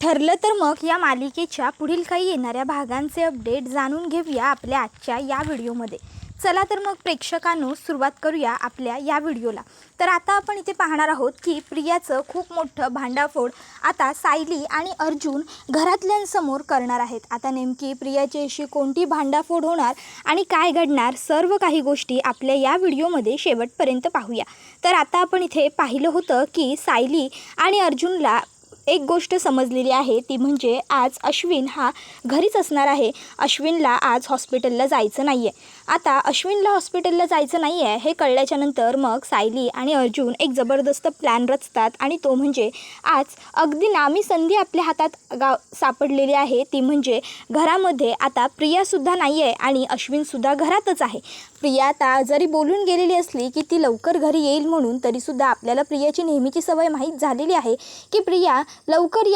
ठरलं तर मग या मालिकेच्या पुढील काही येणाऱ्या भागांचे अपडेट जाणून घेऊया आपल्या आजच्या या व्हिडिओमध्ये। चला तर मग प्रेक्षकांनो सुरुवात करूया आपल्या या व्हिडिओला। तर आता आपण इथे पाहणार आहोत की प्रियाचं खूप मोठं भांडाफोड आता सायली आणि अर्जुन घरातल्यांसमोर करणार आहेत। आता नेमकी प्रियाची अशी कोणती भांडाफोड होणार आणि काय घडणार सर्व काही गोष्टी आपल्या या व्हिडिओमध्ये शेवटपर्यंत पाहूया। तर आता आपण इथे पाहिलं होतं की सायली आणि अर्जुनला एक गोष्ट समजलेली आहे, ती म्हणजे आज अश्विन हा घरीच असणार आहे। अश्विनला आज हॉस्पिटलला जायचं नाही आहे। आता अश्विनला हॉस्पिटलला जायचं नाही आहे हे कळल्याच्यानंतर मग सायली आणि अर्जुन एक जबरदस्त प्लॅन रचतात आणि तो म्हणजे आज अगदी नामी संधी आपल्या हातात सापडलेली आहे, ती म्हणजे घरामध्ये आता प्रियासुद्धा नाही आहे आणि अश्विनसुद्धा घरातच आहे। प्रिया आता जरी बोलून गेलेली असली की ती लवकर घरी येईल म्हणून, तरीसुद्धा आपल्याला प्रियाची नेहमीची सवय माहीत झालेली आहे की प्रिया लवकर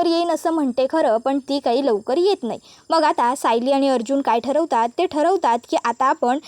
येईन असं म्हणते खरं, पण ती काही लवकर येत नाही। मग आता सायली आणि अर्जुन काय ठरवतात, ते ठरवतात की आता आपण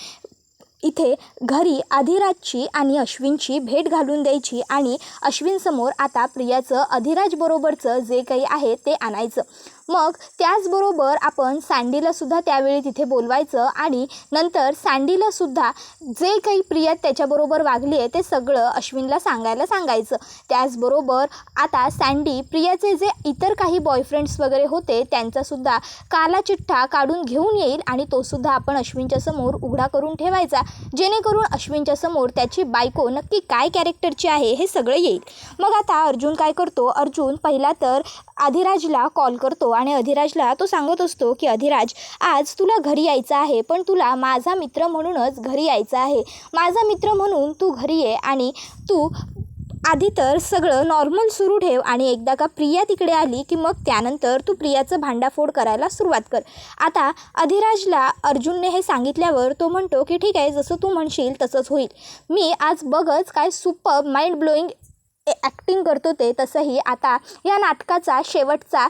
इथे घरी अधिराजची आणि अश्विनची भेट घालून द्यायची आणि अश्विनसमोर आता प्रियाचं अधिराजबरोबरचं जे काही आहे ते आणायचं। मग त्याचबरोबर आपण सँडीलासुद्धा त्यावेळी तिथे बोलवायचं आणि नंतर सँडीलासुद्धा जे काही प्रिया त्याच्याबरोबर वागली आहे ते सगळं अश्विनला सांगायचं। त्याचबरोबर आता सँडी प्रियाचे जे इतर काही बॉयफ्रेंड्स वगैरे होते त्यांचासुद्धा काला चिठ्ठा काढून घेऊन येईल आणि तोसुद्धा आपण अश्विनच्या समोर उघडा करून ठेवायचा, जेणेकरून अश्विनच्या समोर त्याची बायको नक्की काय कॅरेक्टरची आहे हे सगळं येईल। मग आता अर्जुन काय करतो, अर्जुन पहिला तर अधिराजला कॉल करतो आणि अधिराजला तो सांगत असतो की अधिराज, आज तुला घरी यायचं आहे, पण तुला माझा मित्र म्हणूनच घरी यायचं आहे। माझा मित्र म्हणून तू घरी ये आणि तू आधी तर सगळं नॉर्मल सुरू ठेव आणि एकदा का प्रिया तिकडे आली की मग त्यानंतर तू प्रियाचं भांडाफोड करायला सुरुवात कर। आता अधिराजला अर्जुनने हे सांगितल्यावर तो म्हणतो की ठीक आहे, जसं तू म्हणशील तसंच होईल। मी आज बघच काय सुपर माइंड ब्लोईंग ॲक्टिंग करतो ते, तसंही आता या नाटकाचा शेवटचा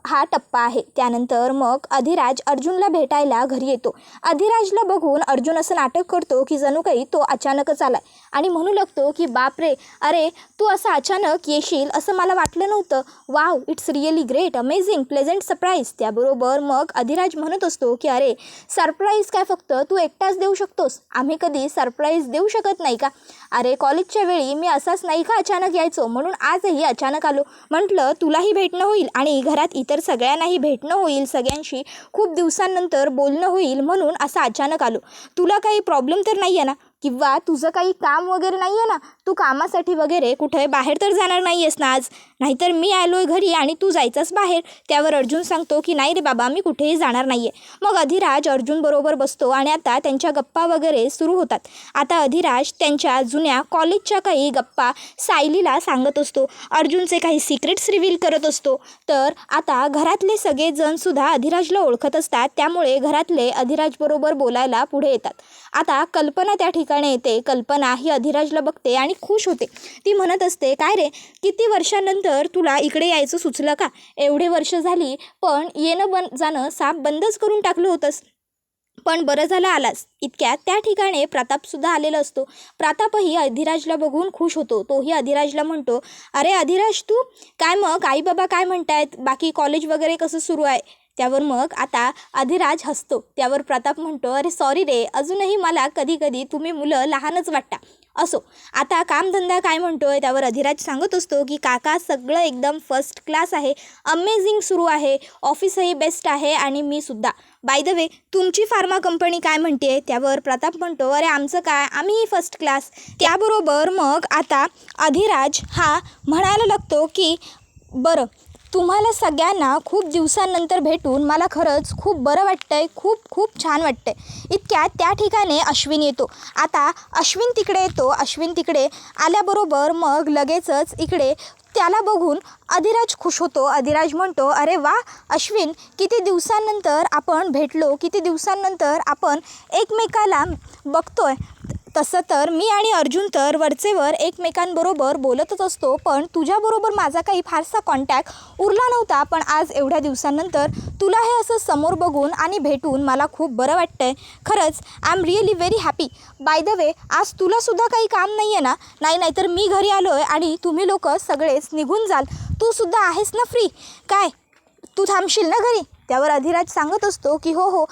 हा टप्पा आहे। त्यानंतर मग अधिराज अर्जुनला भेटायला घरी येतो। अधिराजला बघून अर्जुन असं नाटक करतो की जणू काही तो अचानकच आलाय आणि म्हणू लागतो की बापरे, अरे तू असं अचानक येशील असं मला वाटलं नव्हतं। Wow, it's really great, amazing, pleasant surprise. त्याबरोबर मग अधिराज म्हणत असतो की अरे सरप्राईज काय फक्त तू एकटाच देऊ शकतोस, आम्ही कधी सरप्राईज देऊ शकत नाही का? अरे कॉलेजच्या वेळी मी असाच नाही का अचानक यायचो, म्हणून आजही अचानक आलो। म्हटलं तुलाही भेटणं होईल आणि घरात इतर सगळ्यांनाही भेटणं होईल, सगळ्यांशी खूप दिवसांनंतर बोलणं होईल, म्हणून असं अचानक आलो। तुला काही प्रॉब्लेम तर नाही आहे ना, किंवा तुझं काही काम वगैरे नाही आहे ना, तू कामासाठी वगैरे कुठे बाहेर तर जाणार नाही आहेस ना आज? नाहीतर मी आलो आहे घरी आणि तू जायचंस बाहेर। त्यावर अर्जुन सांगतो की नाही रे बाबा, मी कुठेही जाणार नाही आहे। मग अधिराज अर्जुनबरोबर बसतो आणि आता त्यांच्या गप्पा वगैरे सुरू होतात। आता अधिराज त्यांच्या जुन्या कॉलेजच्या काही गप्पा सायलीला सांगत असतो, अर्जुनचे काही सिक्रेट्स रिव्हील करत असतो। तर आता घरातले सगळेजणसुद्धा अधिराजला ओळखत असतात, त्यामुळे घरातले अधिराजबरोबर बोलायला पुढे येतात। आता कल्पना त्या ठिकाणी येते। कल्पना ही अधिराजला बघते आणि खुश होते। ती म्हणत असते, काय रे, किती वर्षांनंतर तुला इकडे यायचं सुचलं का? एवढे वर्ष झाली पण येणं जाणं साफ बंदच करून टाकलं होतंस, पण बरं झालं आलास। इतक्यात त्या ठिकाणी प्रतापसुद्धा आलेला असतो। प्रतापही अधिराजला बघून खुश होतो। तोही अधिराजला म्हणतो, अरे अधिराज तू काय, मग आई बाबा काय म्हणतायत, बाकी कॉलेज वगैरे कसं सुरू आहे? त्यावर मग आता अधिराज हसतो। त्यावर प्रताप म्हणतो, अरे सॉरी रे, अजूनही मला कधी कधी तुम्ही मुलं लहानच वाटता। असो, आता कामधंदा काय म्हणतोय? त्यावर अधिराज सांगत असतो की काका सगळं एकदम फर्स्ट क्लास आहे, अमेझिंग सुरू आहे, ऑफिसही बेस्ट आहे आणि मी सुद्धा। बाय द वे तुमची फार्मा कंपनी काय म्हणते? त्यावर प्रताप म्हणतो, अरे आमचं काय, आम्हीही फर्स्ट क्लास। त्याबरोबर मग आता अधिराज हा म्हणायला लागतो की बरं, तुम्हाला सगळ्यांना खूप दिवसांनंतर भेटून मला खरंच खूप बरं वाटतंय, खूप छान वाटतंय। इतक्यात त्या ठिकाणी अश्विन येतो। आता अश्विन तिकडे येतो। अश्विन तिकडे आल्याबरोबर मग लगेचच इकडे त्याला बघून अधिराज खुश होतो। अधिराज म्हणतो, अरे वा अश्विन, किती दिवसांनंतर आपण भेटलो, किती दिवसांनंतर आपण एकमेकाला बघतोय। तसं तर मी आणि अर्जुन तर वरचेवर एकमेकांबरोबर बोलतच असतो, पण तुझ्याबरोबर माझा काही फारसा कॉन्टॅक्ट उरला नव्हता. पण आज एवढ्या दिवसांनंतर तुला हे असं समोर बघून आणि भेटून मला खूप बरं वाटतं आहे. खरंच I am really very happy. By the way, आज तुलासुद्धा काही काम नाही आहे ना? नाही तर मी घरी आलो आहे आणि तुम्ही लोक सगळेच निघून जाल. तू सुद्धा आहेस ना फ्री? काय तू थांबशील ना घरी? त्यावर अधिराज सांगत असतो की हो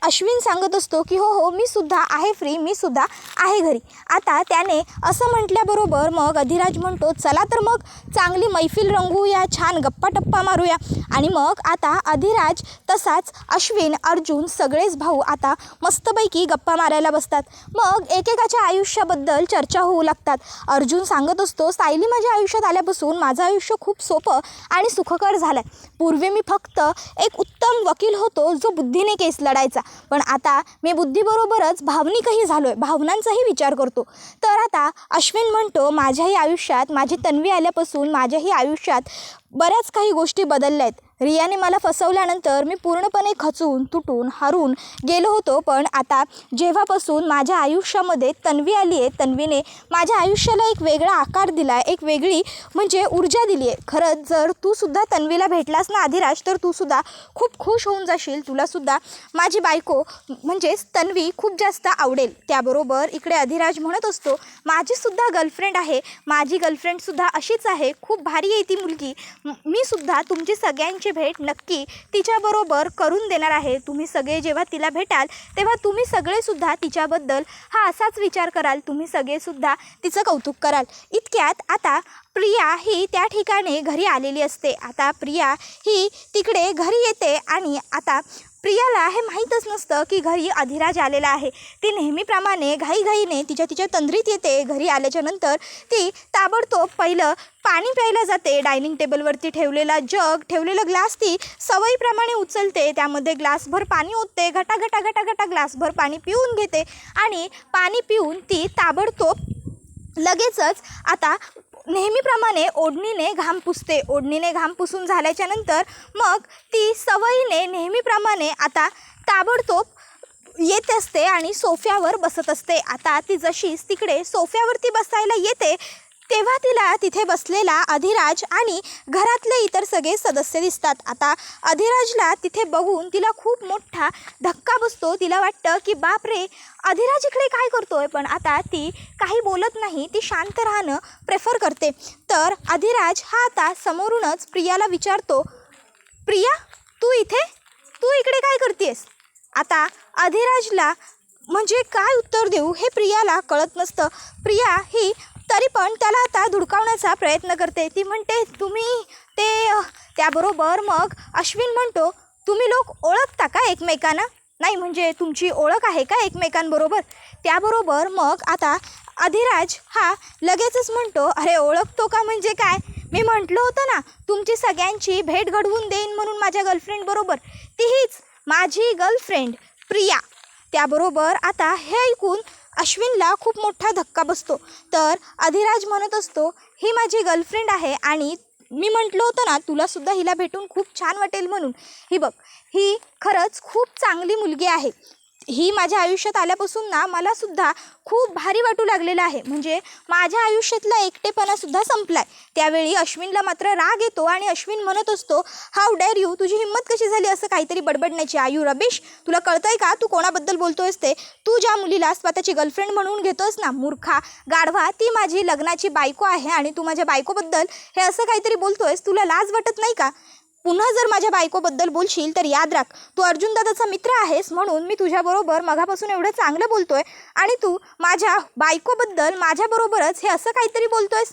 अश्विन सांगत असतो की हो मी सुद्धा आहे फ्री, मी सुद्धा आहे घरी. आता त्याने असं म्हटल्याबरोबर मग अधिराज म्हणतो चला तर मग चांगली मैफिल रंगवूया, छान गप्पा टप्पा मारूया. आणि मग आता अधिराज तसाच अश्विन, अर्जुन सगळेच भाऊ आता मस्तपैकी गप्पा मारायला बसतात. मग एकेकाच्या आयुष्याबद्दल चर्चा होऊ लागतात. अर्जुन सांगत असतो सायली माझ्या आयुष्यात आल्यापासून माझं आयुष्य खूप सोपं आणि सुखकर झालं आहे. पूर्वी मी फक्त एक उत्तम वकील होतो जो बुद्धीने केस लढायचा, पण आता मी बुद्धीबरोबरच भावनिकही झालो आहे, भावनांचाही विचार करतो. तर आता अश्विन म्हणतो माझ्याही आयुष्यात माझी तन्वी आल्यापासून माझ्याही आयुष्यात बऱ्याच काही गोष्टी बदलल्या आहेत. रियाने मला फसवल्यानंतर मी पूर्णपणे खचून तुटून हरून गेलो होतो, पण आता जेव्हापासून माझ्या आयुष्यामध्ये तन्वी आली आहे, तन्वीने माझ्या आयुष्याला एक वेगळा आकार दिला आहे, एक वेगळी म्हणजे ऊर्जा दिली आहे. खरंच जर तू सुद्धा तन्वीला भेटलास ना अधिराज, तर तू सुद्धा खूप खुश होऊन जाशील. तुलासुद्धा माझी बायको म्हणजेच तन्वी खूप जास्त आवडेल. त्याबरोबर इकडे अधिराज म्हणत असतो माझीसुद्धा गर्लफ्रेंड आहे, माझी गर्लफ्रेंडसुद्धा अशीच आहे, खूप भारी आहे ती मुलगी. मी सुद्धा तुमची सगळ्यांची भेट नक्की तिच्याबरोबर करून देणार आहे. तुम्ही सगळे जेव्हा तिला भेटाल तेव्हा तुम्ही सगळेसुद्धा तिच्याबद्दल हा असाच विचार कराल, तुम्ही सगळेसुद्धा तिचं कौतुक कराल. इतक्यात आता प्रिया ही त्या ठिकाणी घरी आलेली असते. आता प्रिया ही तिकडे घरी येते आणि आता प्रियाला हे माहीतच नसतं की घरी अधिराज आलेला आहे. ती नेहमीप्रमाणे घाईघाईने तिच्या तंद्रीत येते. घरी आल्याच्यानंतर ती ताबडतोब पहिलं पाणी प्यायला जाते. डायनिंग टेबलवरती ठेवलेला जग, ठेवलेला ग्लास ती सवयीप्रमाणे उचलते, त्यामध्ये ग्लासभर पाणी ओतते, घटा ग्लासभर पाणी पिऊन घेते आणि पाणी पिऊन ती ताबडतोब लगेचच आता नेहमीप्रमाणे ओढणीने घाम पुसते. ओढणीने घाम पुसून झाल्याच्यानंतर मग ती सवयीने नेहमीप्रमाणे आता ताबडतोब येत असते आणि सोफ्यावर बसत असते. आता ती जशीच तिकडे सोफ्यावरती बसायला येते तेव्हा तिला तिथे बसलेला अधिराज आणि घरातले इतर सगळे सदस्य दिसतात. आता अधिराजला तिथे बघून तिला खूप मोठा धक्का बसतो. तिला वाटतं की बापरे, अधिराज इकडे काय करतोय? पण आता ती काही बोलत नाही, ती शांत राहणं प्रेफर करते. तर अधिराज हा आता समोरूनच प्रियाला विचारतो प्रिया तू इकडे काय करतेस? आता अधिराजला म्हणजे काय उत्तर देऊ हे प्रियाला कळत नसतं. प्रिया ही तरी पण त्याला आता धुडकावण्याचा प्रयत्न करते. ती म्हणते तुम्ही त्याबरोबर मग अश्विन म्हणतो तुम्ही लोक ओळखता का एकमेकांना? नाही म्हणजे तुमची ओळख आहे का एकमेकांबरोबर? त्याबरोबर मग आता अधिराज हा लगेचच म्हणतो अरे ओळखतो का म्हणजे काय? मी म्हटलं होतं ना तुमची सगळ्यांची भेट घडवून देईन म्हणून माझ्या गर्लफ्रेंडबरोबर. तीच माझी गर्लफ्रेंड प्रिया. त्याबरोबर आता हे ऐकून अश्विनला खूप मोठा धक्का बसतो. तर अधिराज म्हणत असतो ही माझी गर्लफ्रेंड आहे आणि मी म्हटलं होतं ना तुलासुद्धा हिला भेटून खूप छान वाटेल म्हणून. ही बघ, ही खरंच खूप चांगली मुलगी आहे. ही माझ्या आयुष्यात आल्यापासून ना मलासुद्धा खूप भारी वाटू लागलेलं आहे. म्हणजे माझ्या आयुष्यातला एकटेपणासुद्धा संपला आहे. त्यावेळी अश्विनला मात्र राग येतो आणि अश्विन म्हणत असतो हाऊ डेअर यू, तुझी हिंमत कशी झाली असं काहीतरी बडबडण्याची? आयू रबीश, तुला कळतंय का तू कोणाबद्दल बोलतोयस ते? तू ज्या मुलीला स्वतःची गर्लफ्रेंड म्हणून घेतोस ना, मूर्खा गाढवा, ती माझी लग्नाची बायको आहे आणि तू माझ्या बायकोबद्दल हे असं काहीतरी बोलतोयस. तुला लाज वाटत नाही का? पुन्हा जर माझ्या बायकोबद्दल बोलशील तर याद राख तू अर्जुन दादाचा मित्र आहेस म्हणून मी तुझ्याबरोबर मगापासून एवढं चांगलं बोलतोय आणि तू माझ्या बायकोबद्दल माझ्याबरोबरच हे असं काहीतरी बोलतोयस.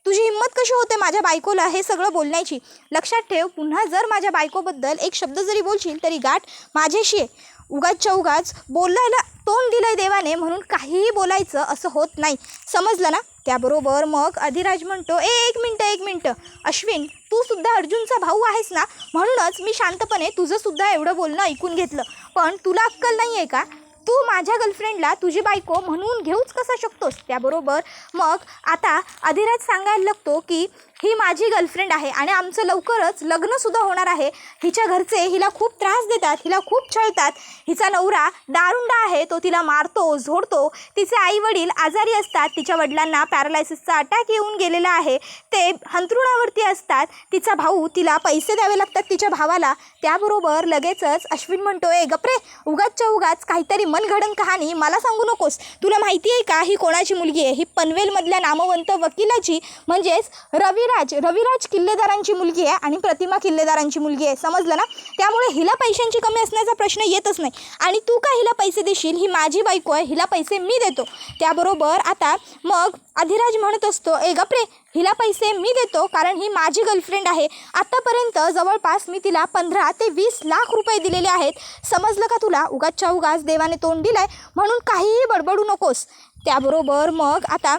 तुझी हिंमत कशी होते माझ्या बायकोला हे सगळं बोलण्याची? लक्षात ठेव, पुन्हा जर माझ्या बायकोबद्दल एक शब्द जरी बोलशील तरी गाठ माझ्याशी आहे. उगाच बोलायला तोंड दिलंय देवाने म्हणून काहीही बोलायचं असं होत नाही, समजलं ना? त्याबरोबर मग अधिराज म्हणतो एक मिनटं अश्विन, तू सुद्धा अर्जुनचा भाऊ आहेस ना, म्हणूनच मी शांतपणे तुझंसुद्धा एवढं बोलणं ऐकून घेतलं. पण तुला अक्कल नाही आहे का? तू माझ्या गर्लफ्रेंडला तुझी बायको म्हणून घेऊच कसा शकतोस? त्याबरोबर मग आता अधिराज सांगायला लागतो की ही माझी गर्लफ्रेंड आहे आणि आमचं लवकरच लग्नसुद्धा होणार आहे. हिच्या घरचे हिला खूप त्रास देतात, हिला खूप छळतात. हिचा नवरा दारुंडा आहे, तो तिला मारतो, झोडतो. तिचे आईवडील आजारी असतात, तिच्या वडिलांना पॅरालायसिसचा अटॅक येऊन गेलेला आहे, ते अंथरुणावरती असतात. तिचा भाऊ, तिला पैसे द्यावे लागतात तिच्या भावाला. त्याबरोबर लगेचच अश्विन म्हणतो, ए गप्रे, उगाचच्या उगाच काहीतरी मनगडन कहाणी मला सांगू नकोस. तुला माहिती आहे का ही कोणाची मुलगी आहे? ही पनवेलमधल्या नामवंत वकिलाची म्हणजेच रविराज किल्लेदारांची मुलगी आहे आणि प्रतिमा किल्लेदारांची मुलगी आहे. समजलं ना? त्यामुळे हिला पैशांची कमी असण्याचा प्रश्न येतच नाही. आणि तू का हिला पैसे देशील? ही माझी बायको आहे, हिला पैसे मी देतो. त्याबरोबर आता मग अधिराज म्हणत असतो, ए गप्रे, हिला पैसे मी देतो कारण ही माझी गर्लफ्रेंड आहे. आत्तापर्यंत जवळपास मी तिला 15 ते 20 लाख रुपये दिलेले आहेत. समजलं का तुला? उगाचच्या उगाच देवाने तोंड दिलाय म्हणून काहीही बडबडू नकोस. त्याबरोबर मग आता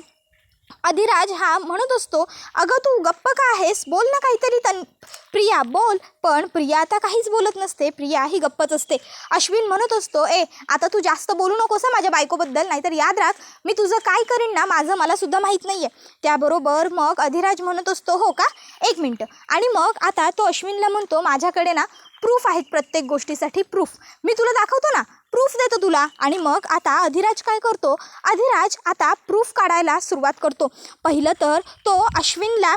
अधिराज हा म्हणत असतो, अगं तू गप्प का आहेस? बोल ना काहीतरी. प्रिया बोल. पण प्रिया आता काहीच बोलत नसते. प्रिया ही गप्पच असते. अश्विन म्हणत असतो, ए आता तू जास्त बोलू नकोस माझ्या बायकोबद्दल, नाहीतर याद राख मी तुझं काय करीन ना माझं मला सुद्धा माहीत नाही आहे. त्याबरोबर मग अधिराज म्हणत असतो, हो का, एक मिनटं. आणि मग आता तो अश्विनला म्हणतो, माझ्याकडे ना प्रूफ आहेत प्रत्येक गोष्टीसाठी. प्रूफ मी तुला दाखवतो ना, प्रूफ देतो तुला. आणि मग आता अधिराज काय करतो? अधिराज आता प्रूफ काढायला सुरुवात करतो. पहिलं तर तो अश्विनला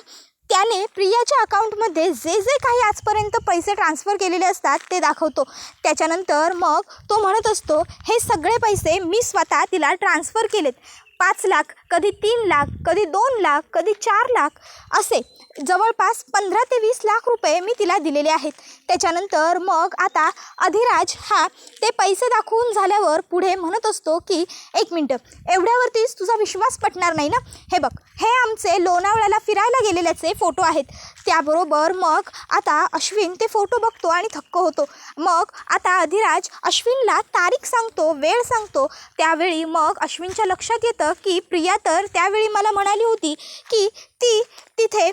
त्याने प्रियाच्या अकाउंटमध्ये जे जे काही आजपर्यंत पैसे ट्रान्सफर केलेले असतात ते दाखवतो. त्याच्यानंतर मग तो म्हणत असतो, हे सगळे पैसे मी स्वतः तिला ट्रान्सफर केलेत. 5 लाख, कधी 3 लाख, कधी 2 लाख, कधी 4 लाख, असे जवळपास 15 ते 20 लाख रुपये मी तिला दिलेले आहेत. त्याच्यानंतर मग आता अधिराज हा ते पैसे दाखवून झाल्यावर पुढे म्हणत असतो की एक मिनटं, एवढ्यावरतीच तुझा विश्वास पटणार नाही ना? हे बघ, हे आमचे लोणावळ्याला फिरायला गेलेल्याचे फोटो आहेत. त्याबरोबर मग आता अश्विन ते फोटो बघतो आणि थक्क होतो. मग आता अधिराज अश्विनला तारीख सांगतो, वेळ सांगतो. त्यावेळी मग अश्विनच्या लक्षात येतं की प्रिया तर त्यावेळी मला म्हणाली होती की ती तिथे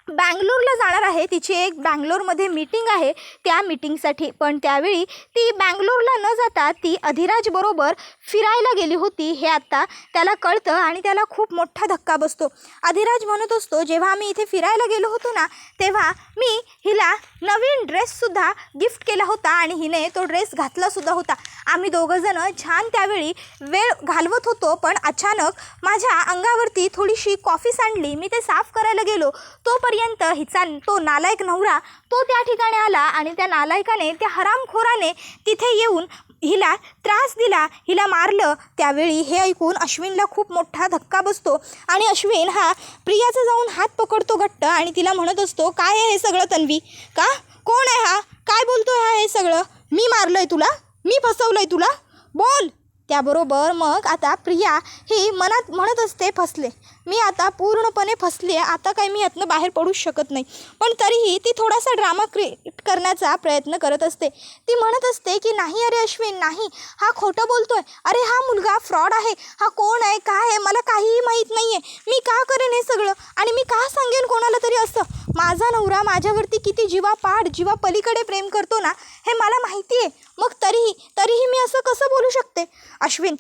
बँगलोरला जाणार आहे. तिची एक बँगलोरमध्ये मीटिंग आहे, त्या मीटिंगसाठी. पण त्यावेळी ती बँगलोरला न जाता ती अधिराजबरोबर फिरायला गेली होती. हे आत्ता त्याला कळतं आणि त्याला खूप मोठा धक्का बसतो. अधिराज म्हणत असतो, जेव्हा आम्ही इथे फिरायला गेलो होतो ना तेव्हा मी हिला नवीन ड्रेससुद्धा गिफ्ट केला होता आणि हिने तो ड्रेस घातलासुद्धा होता. आम्ही दोघंजणं छान त्यावेळी वेळ घालवत होतो. पण अचानक माझ्या अंगावरती थोडीशी कॉफी सांडली. मी ते साफ करायला गेलो, तोपर्यंत हिचा तो नालायक नवरा तो त्या ठिकाणी आला आणि त्या नालायकाने, त्या हरामखोराने तिथे येऊन हिला त्रास दिला, हिला मारलं. त्यावेळी हे ऐकून अश्विनला खूप मोठा धक्का बसतो आणि अश्विन हा प्रियाचा जाऊन हात पकडतो घट्ट आणि तिला म्हणत असतो, काय आहे हे सगळं तन्वी? का? कोण आहे हा? काय बोलतोय हा हे सगळं? मी मारलंय तुला? मी फसवलंय तुला? बोल. त्याबरोबर मग आता प्रिया ही मनात म्हणत असते, फसले मी, आता पूर्णपणे फसले, आता काही मी यातनं बाहेर पडूच शकत नाही. पण तरीही ती थोडासा ड्रामा क्रिएट करण्याचा प्रयत्न करत असते. ती म्हणत असते की नाही अरे अश्विन, नाही, हा खोटं बोलतोय. अरे हा मुलगा फ्रॉड आहे. हा कोण आहे, काय आहे, मला काहीही माहीत नाही आहे. मी का करेन हे सगळं आणि मी का सांगेन कोणाला तरी असं? माझा नवरा माझ्यावरती किती जीवा पलीकडे प्रेम करतो ना हे मला माहिती आहे. मग तरीही मी असं कसं बोलू शकते? अश्विन,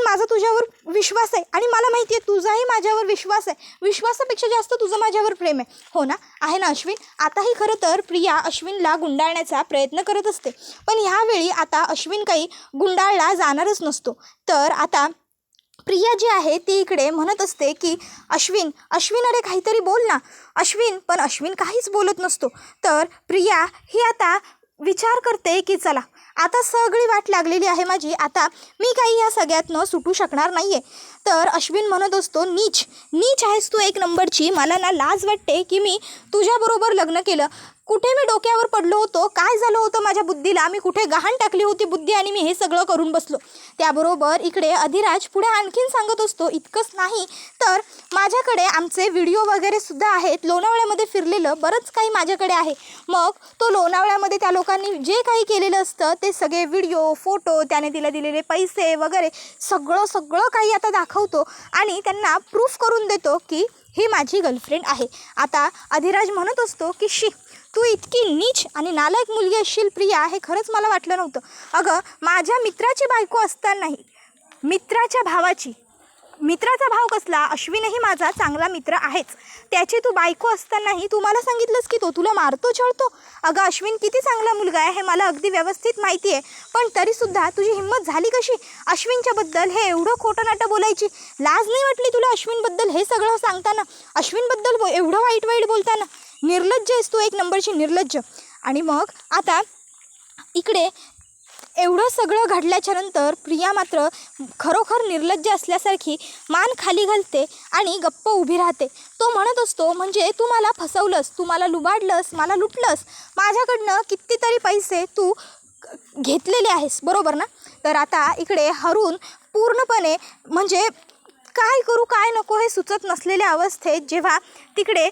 माझा तुझ्यावर विश्वास आहे आणि मला माहिती आहे तुझाही माझ्यावर विश्वास आहे. विश्वासापेक्षा जास्त तुझं माझ्यावर प्रेम आहे, हो ना? आहे ना अश्विन? आताही खरं तर प्रिया अश्विनला गुंडाळण्याचा प्रयत्न करत असते. पण ह्यावेळी आता अश्विन काही गुंडाळला जाणारच नसतो. तर आता प्रिया जी आहे ती इकडे म्हणत असते की अश्विन अरे काहीतरी बोल ना अश्विन. पण अश्विन काहीच बोलत नसतो. तर प्रिया ही आता विचार करते की चला आता सगळी वाट लागलेली आहे माझी, आता मी काही या सगळ्यातनं सुटू शकणार नाही आहे. तर अश्विन म्हणत असतो, नीच आहेस तू एक नंबरची. मला ना लाज वाटते की मी तुझ्याबरोबर लग्न केलं. कुठे मी डोक्यावर पडलो होतो, काय झालं होतं माझ्या बुद्धीला, मी कुठे गहाण टाकली होती बुद्धी आणि मी हे सगळं करून बसलो. त्याबरोबर इकडे अधिराज पुढे आणखीन सांगत असतो, इतकंच नाही तर माझ्याकडे आमचे व्हिडिओ वगैरे सुद्धा आहेत. लोणावळ्यामध्ये फिरलेलं बरंच काही माझ्याकडे आहे. मग तो लोणावळ्यामध्ये त्या लोकांनी जे काही केलेलं असतं ते सगळे व्हिडिओ, फोटो, त्याने तिला दिलेले पैसे वगैरे सगळं काही आता दाखवतो आणि त्यांना प्रूफ करून देतो की ही माझी गर्लफ्रेंड आहे. आता अधिराज म्हणत असतो की तू इतकी नीच आणि नालायक मुलगी असशील प्रिया, हे खरंच मला वाटलं नव्हतं. अगं माझ्या मित्राची बायको असतानाही, मित्राच्या भावाची, मित्राचा भाव कसला, अश्विनही माझा चांगला मित्र आहेच. त्याची तू बायको असतानाही तू मला सांगितलंस की तो तुला मारतो छळतो. अगं अश्विन किती चांगला मुलगा आहे हे मला अगदी व्यवस्थित माहिती आहे, पण तरीसुद्धा तुझी हिंमत झाली कशी अश्विनच्याबद्दल हे एवढं खोटं नाटं बोलायची? लाज नाही वाटली तुला अश्विनबद्दल हे सगळं सांगताना, अश्विनबद्दल एवढं वाईट वाईट बोलताना? निर्लज्ज आहेस तू, एक नंबरची निर्लज्ज. आणि मग आता इकडे एवढं सगळं घडल्याच्या नंतर प्रिया मात्र खरोखर निर्लज्ज असल्यासारखी मान खाली घालते आणि गप्प उभी राहते. तो म्हणत असतो, म्हणजे तू मला फसवलंस, तू मला लुबाडलंस, मला लुटलंस, माझ्याकडनं कितीतरी पैसे तू घेतलेले आहेस, बरोबर ना? तर आता इकडे हरून पूर्णपणे म्हणजे काय करू काय नको हे सुचत नसलेल्या अवस्थेत जेव्हा तिकडे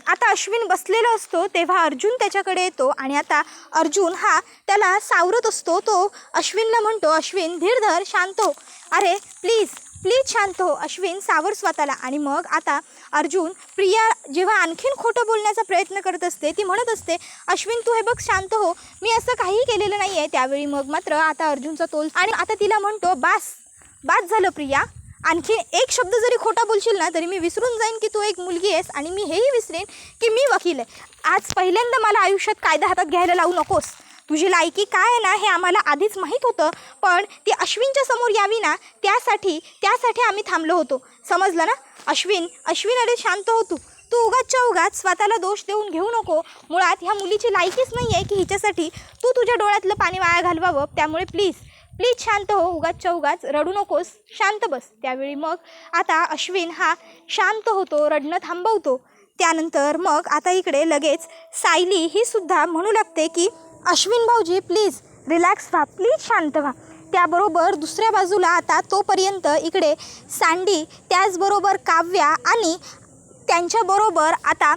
आता अश्विन बसलेला असतो तेव्हा अर्जुन त्याच्याकडे येतो आणि आता अर्जुन हा त्याला सावरत असतो. तो अश्विनला म्हणतो, अश्विन धीर धर, शांत हो, अरे प्लीज प्लीज शांत हो, अश्विन सावर स्वतःला. आणि मग आता अर्जुन प्रिया जेव्हा आणखीन खोटं बोलण्याचा प्रयत्न करत असते ती म्हणत असते, अश्विन तू हे बघ शांत हो, मी असं काहीही केलेलं नाही आहे. त्यावेळी मग मात्र आता अर्जुनचा तोल आणि आता तिला म्हणतो, बास झालं प्रिया, आणखी एक शब्द जरी खोटा बोलशील ना तरी मी विसरून जाईन की तू एक मुलगी आहेस आणि मी हेही विसरेन की मी वकील आहे. आज पहिल्यांदा मला आयुष्यात कायदा हातात घ्यायला लावू नकोस. तुझी लायकी काय आहे ना हे आम्हाला आधीच माहीत होतं, पण ती अश्विनच्या समोर यावी ना त्यासाठी आम्ही थांबलो होतो, समजलं ना? अश्विन अरे शांत हो तू उगाचच्या उगाच स्वतःला दोष देऊन घेऊ नको. मुळात ह्या मुलीची लायकीच नाही आहे की हिच्यासाठी तू तुझ्या डोळ्यातलं पाणी वाया घालवावं. त्यामुळे प्लीज शांत हो, उगाचच्या उगाच रडू नकोस, शांत बस. त्यावेळी मग आता अश्विन हा शांत होतो, रडणं थांबवतो. त्यानंतर मग आता इकडे लगेच सायली ही सुद्धा म्हणू लागते की अश्विन भाऊजी प्लीज रिलॅक्स व्हा, प्लीज शांत व्हा. त्याबरोबर दुसऱ्या बाजूला आता तोपर्यंत इकडे सँडी, त्याचबरोबर काव्या आणि त्यांच्याबरोबर आता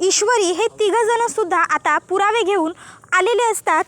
ईश्वरी हे तिघंजणंसुद्धा आता पुरावे घेऊन आलेले असतात.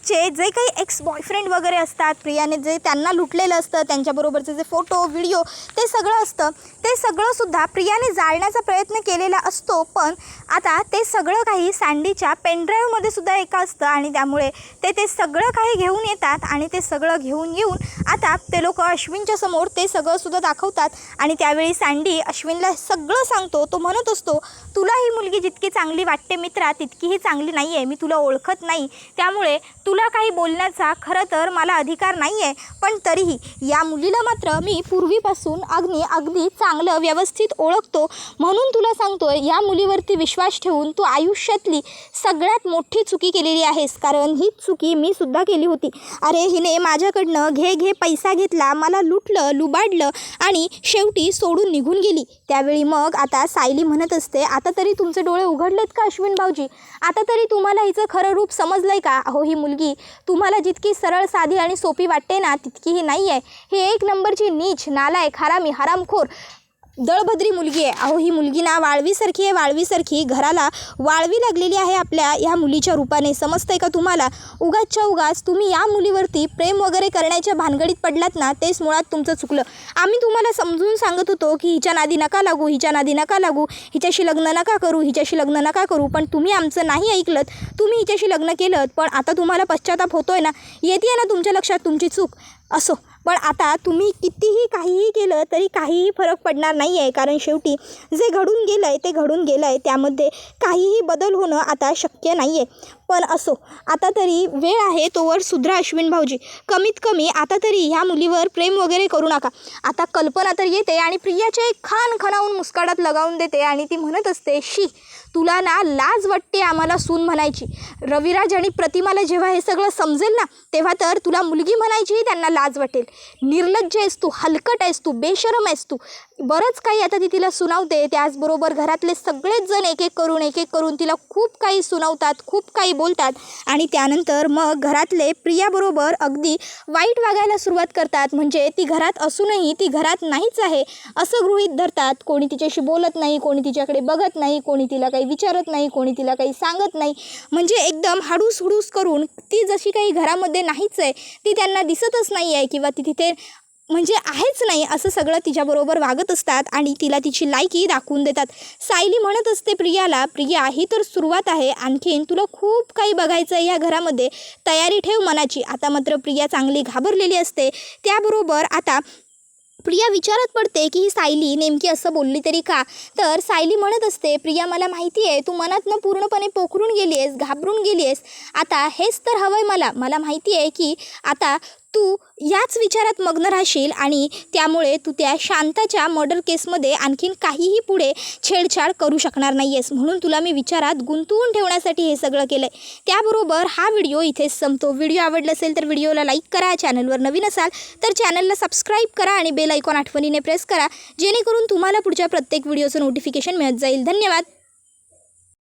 जे काही एक्स बॉयफ्रेंड वगैरे असतात, प्रियाने जे त्यांना लुटलेलं असतं, त्यांच्याबरोबरचे जे फोटो व्हिडिओ ते सगळं असतं, ते सगळंसुद्धा प्रियाने जाळण्याचा प्रयत्न केलेला असतो. पण आता ते सगळं काही सँडीच्या पेनड्राईव्हमध्ये सुद्धा एका असतं आणि त्यामुळे ते सगळं काही घेऊन येतात आणि ते सगळं घेऊन येऊन आता ते लोक अश्विनच्या समोर ते सगळंसुद्धा दाखवतात. आणि त्यावेळी सँडी अश्विनला सगळं सांगतो. तो म्हणत असतो, तुला ही मुलगी जितकी चांगली वाटते मित्रा तितकीही चांगली नाही आहे, मी तुला ओळखत नाही, त्यामुळे तुला काही बोलण्याचा खरं तर मला अधिकार नाही आहे, पण तरीही या मुलीला मात्र मी पूर्वीपासून अगदी चांगलं व्यवस्थित ओळखतो, म्हणून तुला सांगतो या मुलीवरती विश्वास ठेवून तू आयुष्यातली सगळ्यात मोठी चुकी केलेली आहेस, कारण ही चुकी मी सुद्धा केली होती. अरे हिने माझ्याकडनं घे पैसा घेतला, मला लुटलं, लुबाडलं आणि शेवटी सोडून निघून गेली. त्यावेळी मग आता सायली म्हणत असते, आता तरी तुमचे डोळे उघडलेत का अश्विन भाऊजी? आता तरी तुम्हाला हिचं खरं रूप समजलंय का? अहो ही मुलगी तुम्हाला जितकी सरळ साधी आणि सोपी वाटते ना तितकीही नाही आहे. ही एक नंबरची नीच, नालायक, हरामी, हरामखोर, दळभद्री मुलगी आहे. अहो ही मुलगी ना वाळवीसारखी आहे, वाळवीसारखी घराला वाळवी लागलेली आहे आपल्या ह्या मुलीच्या रूपाने, समजतंय का तुम्हाला? उगाचच्या उगाच तुम्ही या मुलीवरती प्रेम वगैरे करण्याच्या भानगडीत पडलात ना, तेच मुळात तुमचं चुकलं. आम्ही तुम्हाला समजून सांगत होतो की हिच्या नादी नका लागू, हिच्याशी लग्न नका करू, पण तुम्ही आमचं नाही ऐकलं, तुम्ही हिच्याशी लग्न केलं. पण आता तुम्हाला पश्चाताप होतोय ना, येते ना तुमच्या लक्षात तुमची चूक. असो, पण आता तुम्ही कितीही काहीही केलं तरी काहीही फरक पडणार नाही आहे, कारण शेवटी जे घडून गेलं आहे ते घडून गेलं आहे, त्यामध्ये काहीही बदल होणं आता शक्य नाही आहे. पण असो, आता तरी वेळ आहे तोवर सुधरा अश्विन भाऊजी, कमीत कमी आता तरी ह्या मुलीवर प्रेम वगैरे करू नका. आता कल्पना तर येते आणि प्रियाचे खान खणावून मुस्काडात लगावून देते आणि ती म्हणत असते, शी तुला ना लाज वाटते आम्हाला सून म्हणायची. रविराज आणि प्रतिमाला जेव्हा हे सगळं समजेल ना तेव्हा तर तुला मुलगी म्हणायचीही त्यांना लाज वाटेल. निर्लज्ज आहेस तू, हलकट आहेस तू, बेशरम आहेस तू. बरंच काही आता ती तिला सुनावते. त्याचबरोबर घरातले सगळेच जण एक एक करून तिला खूप काही सुनावतात, खूप काही बोलतात आणि त्यानंतर मग घरातले प्रियाबरोबर अगदी वाईट वागायला सुरुवात करतात. म्हणजे ती घरात असूनही ती घरात नाहीच आहे असं गृहीत धरतात. कोणी तिच्याशी बोलत नाही, कोणी तिच्याकडे बघत नाही, कोणी तिला काही विचारत नाही, कोणी तिला काही सांगत नाही. म्हणजे एकदम हाडूस करून ती जशी काही घरामध्ये नाहीच आहे, ती त्यांना दिसतच नाही आहे किंवा ती तिथे म्हणजे आहेच नाही असं सगळं तिच्याबरोबर वागत असतात आणि तिला तिची लायकी दाखवून देतात. सायली म्हणत असते प्रियाला, प्रिया ही तर सुरुवात आहे, आणखीन तुला खूप काही बघायचं आहे या घरामध्ये, तयारी ठेव मनाची. आता मात्र प्रिया चांगली घाबरलेली असते. त्याबरोबर आता प्रिया विचारात पडते की ही सायली नेमकी असं बोलली तरी का. तर सायली म्हणत असते, प्रिया मला माहिती आहे तू मनातनं पूर्णपणे पोखरून गेली आहेस, घाबरून गेली आहेस. आता हेच तर हवं आहे मला माहिती आहे की आता तू याच विचारात मग्न राहशील आणि त्यामुळे तू त्या शांताच्या मर्डर केसमध्ये आणखीन काहीही पुढे छेडछाड करू शकणार नाही आहेस. म्हणून तुला मी विचारात गुंतवून ठेवण्यासाठी हे सगळं केलं आहे. त्याबरोबर हा व्हिडिओ इथेच संपतो. व्हिडिओ आवडला असेल तर व्हिडिओला लाईक करा, चॅनलवर नवीन असाल तर चॅनलला सबस्क्राईब करा आणि बेल आयकॉन आठवणीने प्रेस करा, जेणेकरून तुम्हाला पुढच्या प्रत्येक व्हिडिओचं नोटिफिकेशन मिळत जाईल. धन्यवाद.